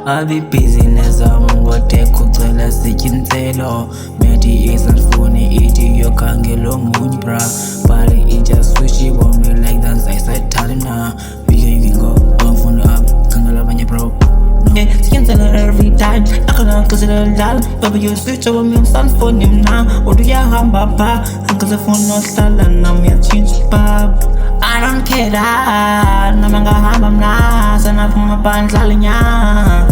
Abi business ngote kucela sikinselo Medi isandifuni iti yokhangelo munye bra Bali ija switchy want me like that I said talina We can go phone up khangela abanye bro Sikinselo every time akakazela dal Baby you switch over me usandifuni mna Uduyahamba pha Akazafuna ohlala nami change pap I don't care that Nami ngahamba mna Sanaphuma bandlala nya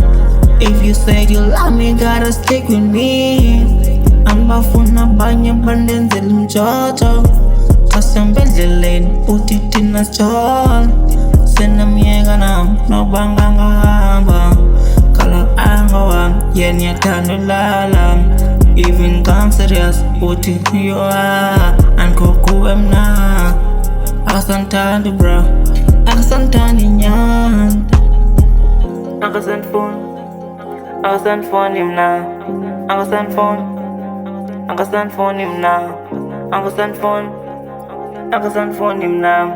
If you said you love me, gotta stick with me. Ambafuna banye bandenzela umjojo Kasihamba endleleni uthi thina sijol Senamyeka nami nobanga ngahamba Kala angawami yena uyathanda ulala Even come serious uthi you are Angikhokhuwe mna Akasandithandi bro Akasandithandi nyani Akasandifuni mna Akasandifuni mna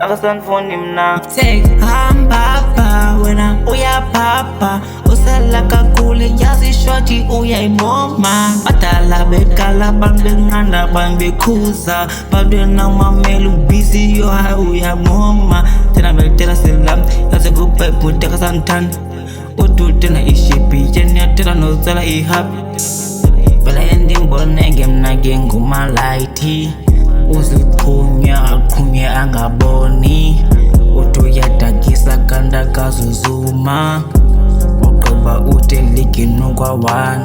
Akasandifuni mna Say hamba pa wena uyapapa Usala kakhulu yazi shorty uyayiboma Badala bekala bantu bencanda bantu bekhuza Bantu benamamela ubisi yo hayi uyamoma Thina bekutela selam yazi kupephuti akasandithanda Ududena ishipi yena yathela nozala ihappy Vela endimbonenge mna ke ngumalayithi Uziphunya angaboni Uthi uyadakisa kanti akazuzuma Waqoba uthi ligini kwa-1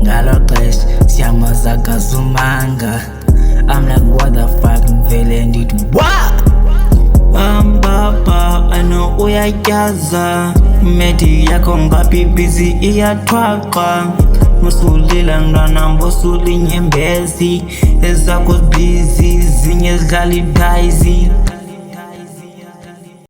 Ngalo xesha siyamaza akazumanga I'm like what the fuck ngivele ndithi what Bambapa ano uyatyaza Medi yakho ngaphi busy iyathwaqa Musulila mntwana mbosula inyembezi Ezakho busy zinye zidlala idaisy